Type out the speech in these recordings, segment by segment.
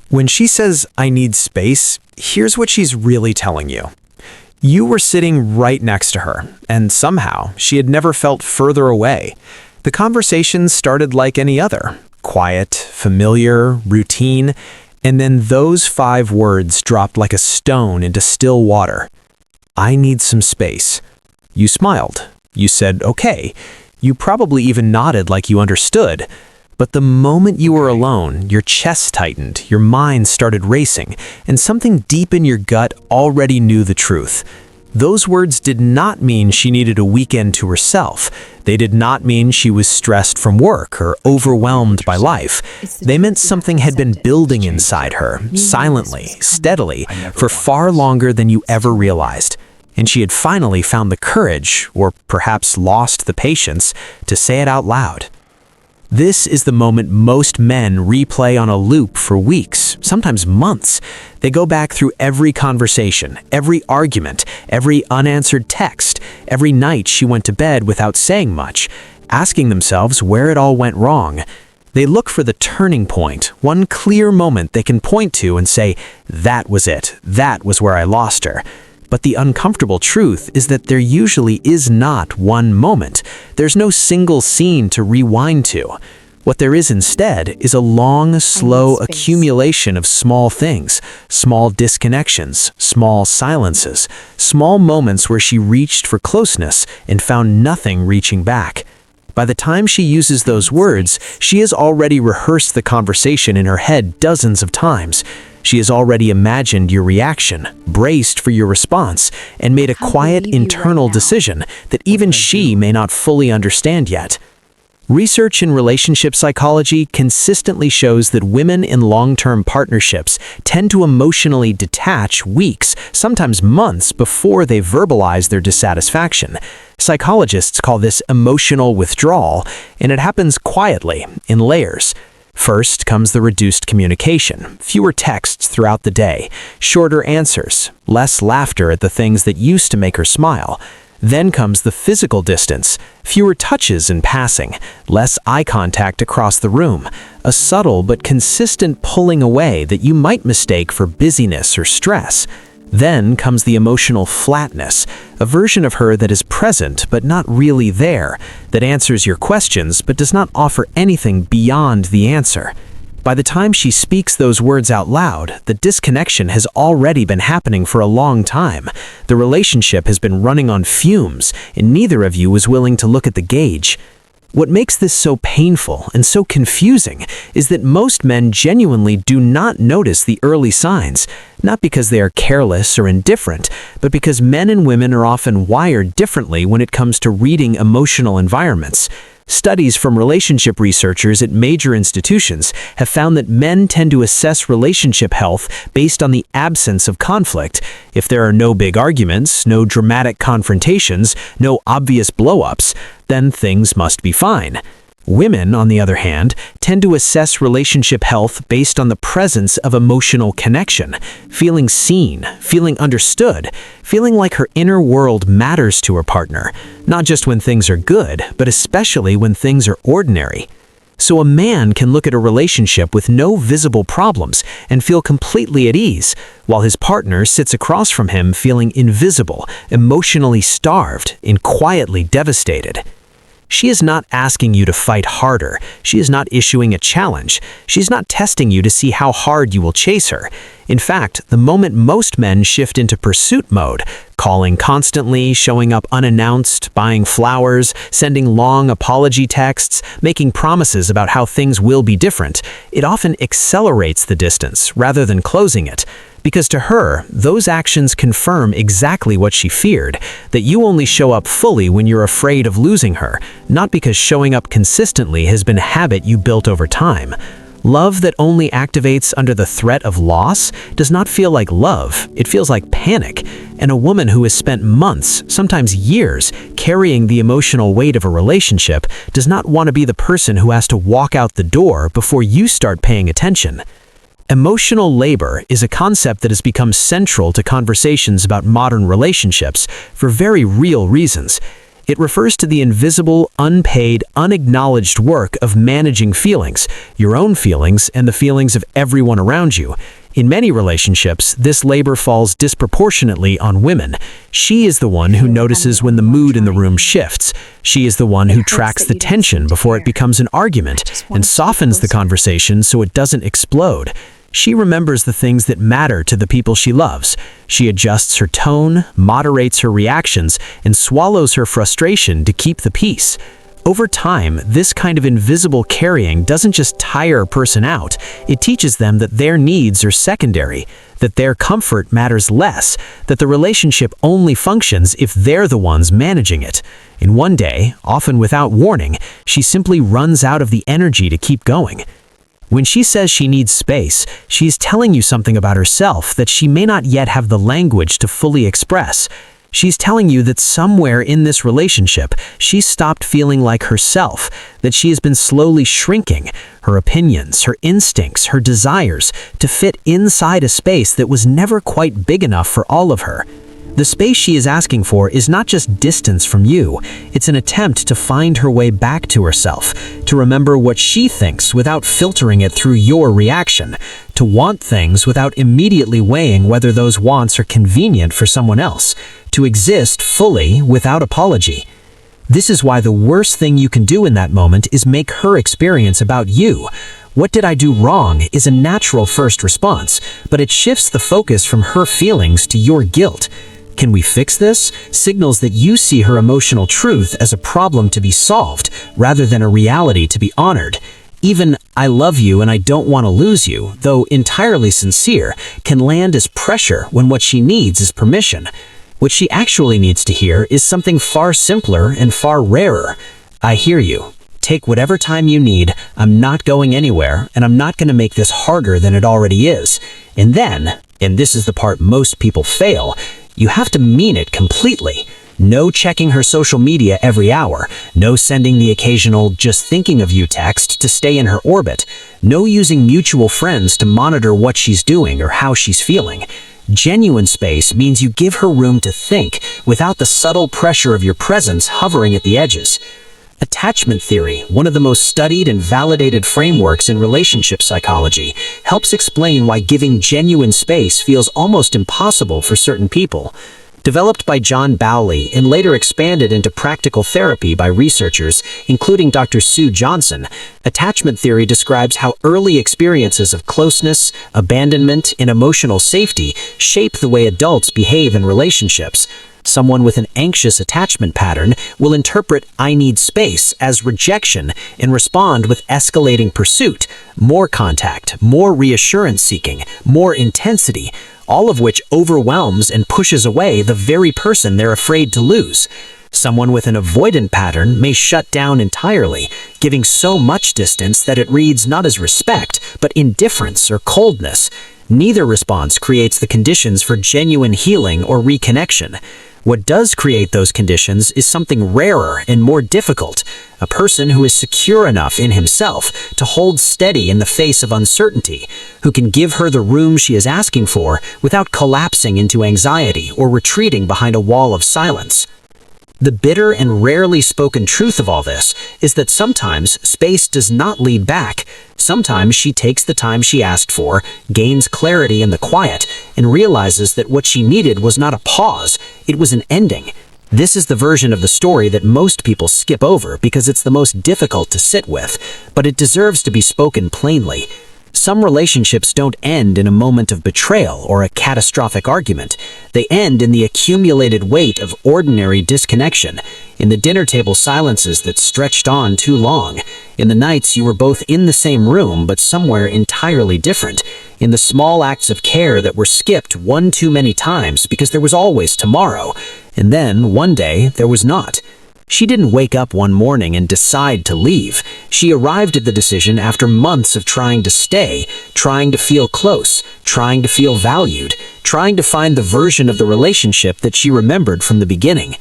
When she says, "I need space," here's what she's really telling you. You were sitting right next to her, and somehow she had never felt further away. The conversation started like any other, quiet, familiar, routine, and then those 5 words dropped like a stone into still water. "I need some space." You smiled. You said, "Okay." You probably even nodded like you understood. But the moment you were alone, your chest tightened, your mind started racing, and something deep in your gut already knew the truth. Those words did not mean she needed a weekend to herself. They did not mean she was stressed from work or overwhelmed by life. They meant something had been building inside her, silently, steadily, for far longer than you ever realized. And she had finally found the courage, or perhaps lost the patience, to say it out loud. This is the moment most men replay on a loop for weeks, sometimes months. They go back through every conversation, every argument, every unanswered text, every night she went to bed without saying much, asking themselves where it all went wrong. They look for the turning point, one clear moment they can point to and say, "That was it. That was where I lost her." But the uncomfortable truth is that there usually is not one moment. There's no single scene to rewind to. What there is instead is a long, slow accumulation of small things, small disconnections, small silences, small moments where she reached for closeness and found nothing reaching back. By the time she uses those words, she has already rehearsed the conversation in her head dozens of times. She has already imagined your reaction, braced for your response, and made a quiet internal decision that even she may not fully understand yet. Research in relationship psychology consistently shows that women in long-term partnerships tend to emotionally detach weeks, sometimes months, before they verbalize their dissatisfaction. Psychologists call this emotional withdrawal, and it happens quietly, in layers. First comes the reduced communication, fewer texts throughout the day, shorter answers, less laughter at the things that used to make her smile. Then comes the physical distance, fewer touches in passing, less eye contact across the room, a subtle but consistent pulling away that you might mistake for busyness or stress. Then comes the emotional flatness, a version of her that is present but not really there, that answers your questions but does not offer anything beyond the answer. By the time she speaks those words out loud, the disconnection has already been happening for a long time. The relationship has been running on fumes, and neither of you was willing to look at the gauge. What makes this so painful and so confusing is that most men genuinely do not notice the early signs, not because they are careless or indifferent, but because men and women are often wired differently when it comes to reading emotional environments. Studies from relationship researchers at major institutions have found that men tend to assess relationship health based on the absence of conflict. If there are no big arguments, no dramatic confrontations, no obvious blow-ups, then things must be fine. Women, on the other hand, tend to assess relationship health based on the presence of emotional connection, feeling seen, feeling understood, feeling like her inner world matters to her partner, not just when things are good, but especially when things are ordinary. So a man can look at a relationship with no visible problems and feel completely at ease, while his partner sits across from him feeling invisible, emotionally starved, and quietly devastated. She is not asking you to fight harder. She is not issuing a challenge. She's not testing you to see how hard you will chase her. In fact, the moment most men shift into pursuit mode, calling constantly, showing up unannounced, buying flowers, sending long apology texts, making promises about how things will be different, it often accelerates the distance rather than closing it. Because to her, those actions confirm exactly what she feared, that you only show up fully when you're afraid of losing her, not because showing up consistently has been a habit you built over time. Love that only activates under the threat of loss does not feel like love, it feels like panic. And a woman who has spent months, sometimes years, carrying the emotional weight of a relationship does not want to be the person who has to walk out the door before you start paying attention. Emotional labor is a concept that has become central to conversations about modern relationships for very real reasons. It refers to the invisible, unpaid, unacknowledged work of managing feelings, your own feelings and the feelings of everyone around you. In many relationships, this labor falls disproportionately on women. She is the one who notices when the mood in the room shifts. She is the one who tracks the tension before it becomes an argument and softens the conversation so it doesn't explode. She remembers the things that matter to the people she loves. She adjusts her tone, moderates her reactions, and swallows her frustration to keep the peace. Over time, this kind of invisible carrying doesn't just tire a person out, it teaches them that their needs are secondary, that their comfort matters less, that the relationship only functions if they're the ones managing it. And one day, often without warning, she simply runs out of the energy to keep going. When she says she needs space, she is telling you something about herself that she may not yet have the language to fully express. She's telling you that somewhere in this relationship, she's stopped feeling like herself, that she has been slowly shrinking, her opinions, her instincts, her desires, to fit inside a space that was never quite big enough for all of her. The space she is asking for is not just distance from you, it's an attempt to find her way back to herself, to remember what she thinks without filtering it through your reaction, to want things without immediately weighing whether those wants are convenient for someone else, to exist fully without apology. This is why the worst thing you can do in that moment is make her experience about you. What did I do wrong is a natural first response, but it shifts the focus from her feelings to your guilt. Can we fix this? Signals that you see her emotional truth as a problem to be solved, rather than a reality to be honored. Even "I love you and I don't want to lose you," though entirely sincere, can land as pressure when what she needs is permission. What she actually needs to hear is something far simpler and far rarer. "I hear you. Take whatever time you need. I'm not going anywhere, and I'm not going to make this harder than it already is." And then, and this is the part most people fail, you have to mean it completely. No checking her social media every hour. No sending the occasional "just thinking of you" text to stay in her orbit. No using mutual friends to monitor what she's doing or how she's feeling. Genuine space means you give her room to think without the subtle pressure of your presence hovering at the edges. Attachment theory, one of the most studied and validated frameworks in relationship psychology, helps explain why giving genuine space feels almost impossible for certain people. Developed by John Bowley and later expanded into practical therapy by researchers, including Dr. Sue Johnson, attachment theory describes how early experiences of closeness, abandonment, and emotional safety shape the way adults behave in relationships. Someone with an anxious attachment pattern will interpret "I need space" as rejection and respond with escalating pursuit, more contact, more reassurance seeking, more intensity, all of which overwhelms and pushes away the very person they're afraid to lose. Someone with an avoidant pattern may shut down entirely, giving so much distance that it reads not as respect, but indifference or coldness. Neither response creates the conditions for genuine healing or reconnection. What does create those conditions is something rarer and more difficult, a person who is secure enough in himself to hold steady in the face of uncertainty, who can give her the room she is asking for without collapsing into anxiety or retreating behind a wall of silence. The bitter and rarely spoken truth of all this is that sometimes space does not lead back. Sometimes she takes the time she asked for, gains clarity in the quiet, and realizes that what she needed was not a pause, it was an ending. This is the version of the story that most people skip over because it's the most difficult to sit with, but it deserves to be spoken plainly. Some relationships don't end in a moment of betrayal or a catastrophic argument. They end in the accumulated weight of ordinary disconnection, in the dinner table silences that stretched on too long, in the nights you were both in the same room but somewhere entirely different, in the small acts of care that were skipped one too many times because there was always tomorrow, and then one day there was not. She didn't wake up one morning and decide to leave. She arrived at the decision after months of trying to stay, trying to feel close, trying to feel valued, trying to find the version of the relationship that she remembered from the beginning.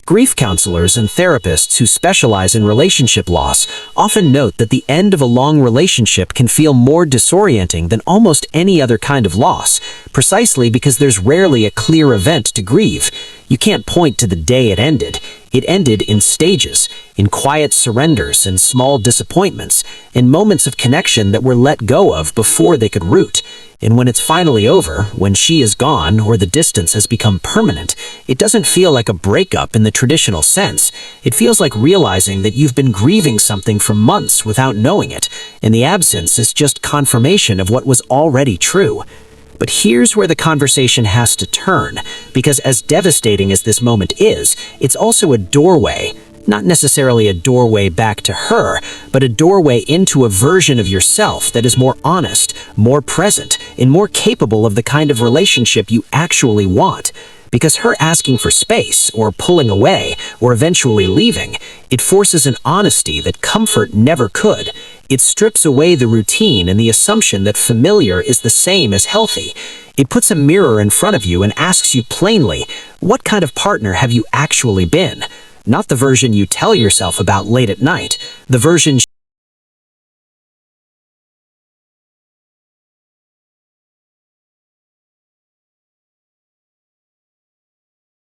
Grief counselors and therapists who specialize in relationship loss often note that the end of a long relationship can feel more disorienting than almost any other kind of loss, precisely because there's rarely a clear event to grieve. You can't point to the day it ended. It ended in stages, in quiet surrenders and small disappointments, in moments of connection that were let go of before they could root. And when it's finally over, when she is gone or the distance has become permanent, it doesn't feel like a breakup in the traditional sense. It feels like realizing that you've been grieving something for months without knowing it, and the absence is just confirmation of what was already true. But here's where the conversation has to turn, because as devastating as this moment is, it's also a doorway. Not necessarily a doorway back to her, but a doorway into a version of yourself that is more honest, more present, and more capable of the kind of relationship you actually want. Because her asking for space, or pulling away, or eventually leaving, it forces an honesty that comfort never could. It strips away the routine and the assumption that familiar is the same as healthy. It puts a mirror in front of you and asks you plainly, what kind of partner have you actually been? Not the version you tell yourself about late at night, the version